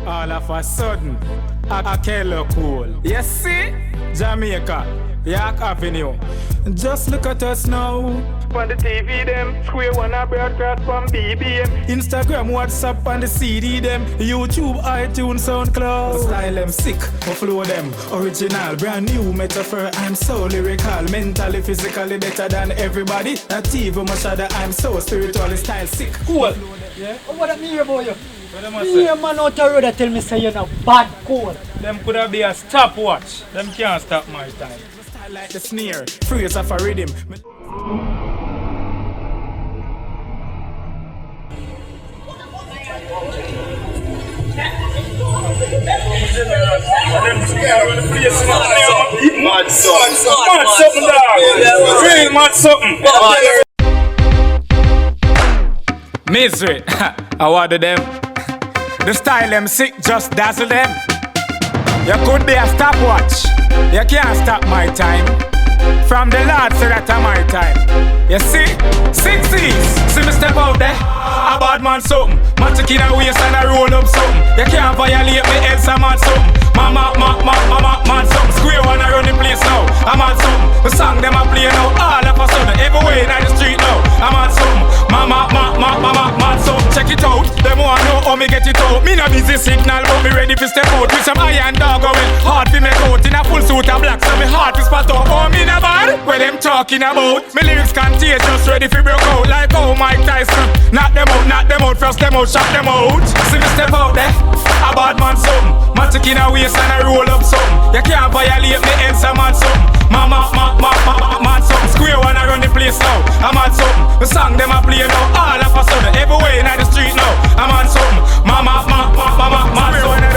All of a sudden, a Kelo cool. You see? Jamaica, York Avenue. Just look at us now. On the TV them, Square One a broadcast from BBM. Instagram, WhatsApp and the CD them. YouTube, iTunes, SoundCloud. Style them sick, or flow them original, brand new metaphor. I'm so lyrical, mentally, physically better than everybody. Not even much other. I'm so spiritually style sick. Cool. Yeah. What that mean about you? Me a man out the road that tell me say you're not bad cool. Them could have be a stopwatch. Them can't stop my time. Style like the snare, phrase of a rhythm. Mad something, dog. Real mad something. Misery. I water them. The style them sick, just dazzle them. You could be a stopwatch. You can't stop my time. From the Lord, so that my time. You see? 60s. See me step out there. A bad man something. Magic in a waist and a roll up something. You can't violate me, else I'm on something. Mama, man something. Square One a run the place now. I'm on something. The song them a play now. All of a sudden, everywhere in the street now. I'm on something. Mama, man something. Check it out. Them want know how me get it out. Me no busy signal, but me ready to step out. With some iron dog going hard for me out. In a full suit of black, so me heart is spot out. Oh, me never. What them talking about? Me lyrics contagious, ready for broke out. Like oh Mike Tyson. Knock them out, thrust them out, shot them out. See me step out there, a bad man something. Matic in a waist and a roll up something. You can't violate me, else I'm on something. Mama, man something. Square One a run the place now. I'm on something. The song them a play now. All of a sudden, everywhere in the street now. I'm on something. Mama, man something.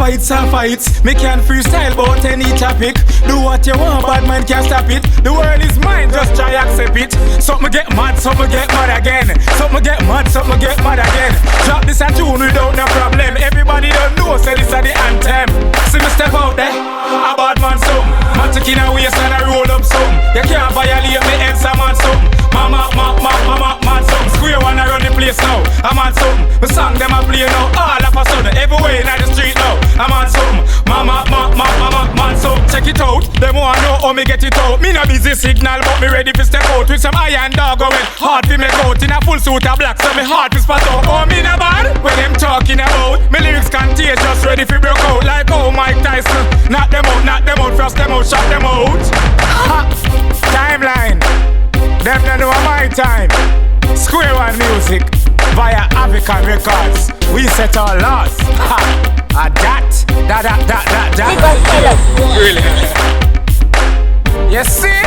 It's a fight. Me can freestyle about any topic. Do what you want, bad man can't stop it. The world is mine, just try accept it. Something get mad, something get mad again. Something get mad, something get mad again. Drop this a tune without no problem. Everybody don't know, say this a the anthem. See me step out there, a bad man something. Magic in a waist and a roll up something. You can't violate me, else I'm on something. Mama, man something. Square One a run the place now. I'm on something. The song them a play now. All of a sudden, everywhere in the street now. I'm on something. Mama, man something. Check it out. Them want know how me get it out. Me no busy signal, but me ready to step out. With some iron dog going hard for me out. In a full suit of black, so me heart is spot out. Oh, me no bad. What them talking about? Me lyrics contagious, ready for broke out. Like oh Mike Tyson. Knock them out, thrust them out, shot them out. Ha! Timeline. Them don't know my time. Square One music via African Records. We set our laws. Ha! That. Really? You see?